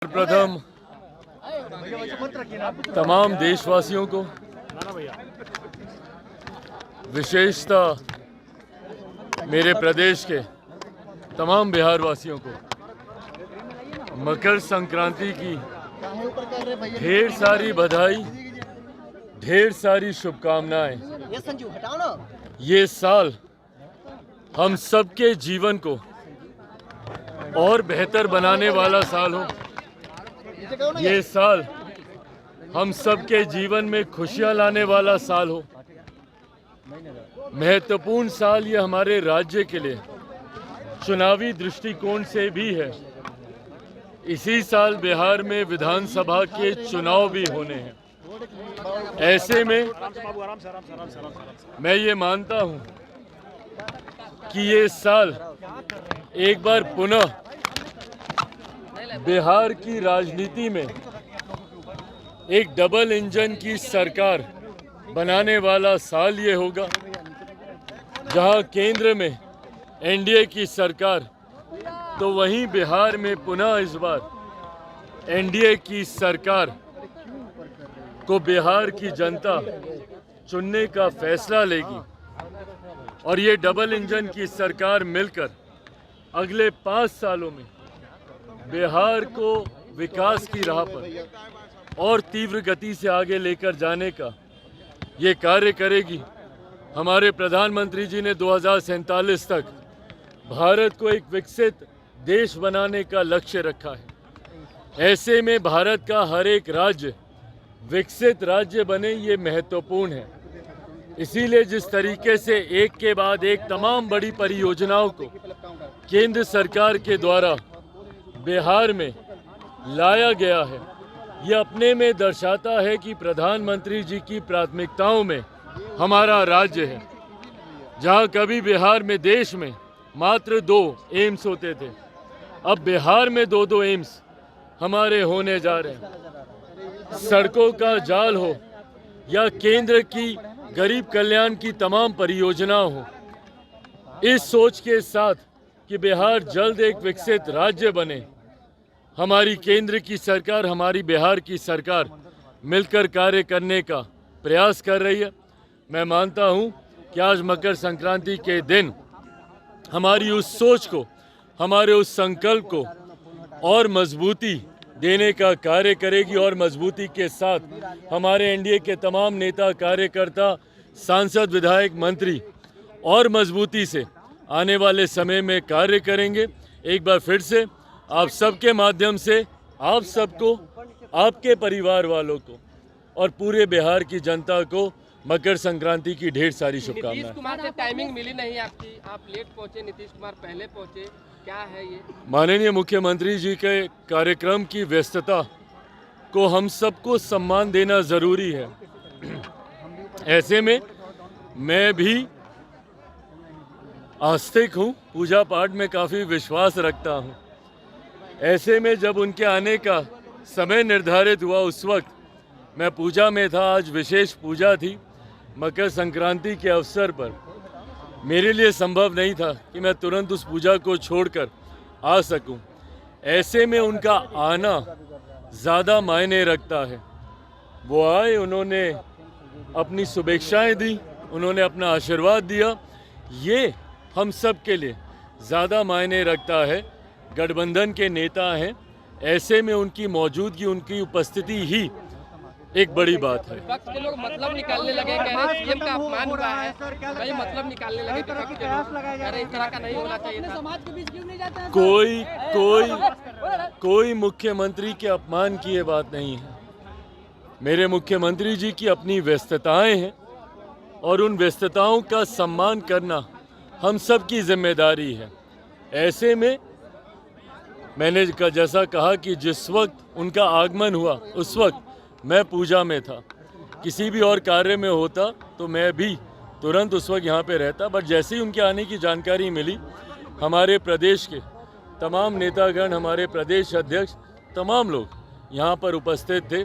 सर्वप्रथम तमाम देशवासियों को, विशेषतः मेरे प्रदेश के तमाम बिहार वासियों को मकर संक्रांति की ढेर सारी बधाई, ढेर सारी शुभकामनाएं। ये साल हम सबके जीवन को और बेहतर बनाने वाला साल हो। ये साल हम सबके जीवन में खुशियां लाने वाला साल हो। महत्वपूर्ण साल ये हमारे राज्य के लिए चुनावी दृष्टिकोण से भी है। इसी साल बिहार में विधानसभा के चुनाव भी होने हैं। ऐसे में मैं ये मानता हूं कि ये साल एक बार पुनः बिहार की राजनीति में एक डबल इंजन की सरकार बनाने वाला साल ये होगा, जहां केंद्र में एनडीए की सरकार तो वहीं बिहार में पुनः इस बार एनडीए की सरकार को बिहार की जनता चुनने का फैसला लेगी और ये डबल इंजन की सरकार मिलकर अगले 5 सालों में बिहार को विकास की राह पर और तीव्र गति से आगे लेकर जाने का ये कार्य करेगी। हमारे प्रधानमंत्री जी ने 2047 तक भारत को एक विकसित देश बनाने का लक्ष्य रखा है। ऐसे में भारत का हर एक राज्य विकसित राज्य बने, ये महत्वपूर्ण है। इसीलिए जिस तरीके से एक के बाद एक तमाम बड़ी परियोजनाओं को केंद्र सरकार के द्वारा बिहार में लाया गया है, ये अपने में दर्शाता है कि प्रधानमंत्री जी की प्राथमिकताओं में हमारा राज्य है। जहां कभी बिहार में देश में मात्र 2 एम्स होते थे, अब बिहार में 2 एम्स हमारे होने जा रहे हैं। सड़कों का जाल हो या केंद्र की गरीब कल्याण की तमाम परियोजना हो, इस सोच के साथ कि बिहार जल्द एक विकसित राज्य बने, हमारी केंद्र की सरकार, हमारी बिहार की सरकार मिलकर कार्य करने का प्रयास कर रही है। मैं मानता हूं कि आज मकर संक्रांति के दिन हमारी उस सोच को, हमारे उस संकल्प को और मजबूती देने का कार्य करेगी और मजबूती के साथ हमारे एनडीए के तमाम नेता, कार्यकर्ता, सांसद, विधायक, मंत्री और मजबूती से आने वाले समय में कार्य करेंगे। एक बार फिर से आप सबके माध्यम से आप सबको, आपके परिवार वालों को और पूरे बिहार की जनता को मकर संक्रांति की ढेर सारी शुभकामनाएं। नीतीश कुमार से टाइमिंग मिली नहीं आपकी, आप लेट पहुंचे, नीतीश कुमार पहले पहुंचे, क्या है ये? माननीय मुख्यमंत्री जी के कार्यक्रम की व्यस्तता को हम सबको सम्मान देना जरूरी है। ऐसे में मैं भी आस्तिक हूँ, पूजा पाठ में काफ़ी विश्वास रखता हूँ। ऐसे में जब उनके आने का समय निर्धारित हुआ, उस वक्त मैं पूजा में था। आज विशेष पूजा थी मकर संक्रांति के अवसर पर। मेरे लिए संभव नहीं था कि मैं तुरंत उस पूजा को छोड़कर आ सकूं। ऐसे में उनका आना ज़्यादा मायने रखता है। वो आए, उन्होंने अपनी शुभेच्छाएं दी, उन्होंने अपना आशीर्वाद दिया, ये हम सब के लिए ज़्यादा मायने रखता है। गठबंधन के नेता हैं, ऐसे में उनकी मौजूदगी, उनकी उपस्थिति ही एक बड़ी बात है। विपक्ष के लोग मतलब निकालने लगे, कह रहे हैं सीएम का अपमान हुआ है, कई मतलब निकालने लगे विपक्ष के लोग, कह रहे इस तरह का नहीं होना चाहिए था। समाज के बीच क्यों नहीं जाते हैं? कोई मुख्यमंत्री के अपमान की ये बात नहीं है। मेरे मुख्यमंत्री जी की अपनी व्यस्तताएं हैं और उन व्यस्तताओं का सम्मान करना हम सब की जिम्मेदारी है। ऐसे में मैंने जैसा कहा कि जिस वक्त उनका आगमन हुआ उस वक्त मैं पूजा में था। किसी भी और कार्य में होता तो मैं भी तुरंत उस वक्त यहाँ पे रहता, बट जैसे ही उनके आने की जानकारी मिली, हमारे प्रदेश के तमाम नेतागण, हमारे प्रदेश अध्यक्ष, तमाम लोग यहाँ पर उपस्थित थे।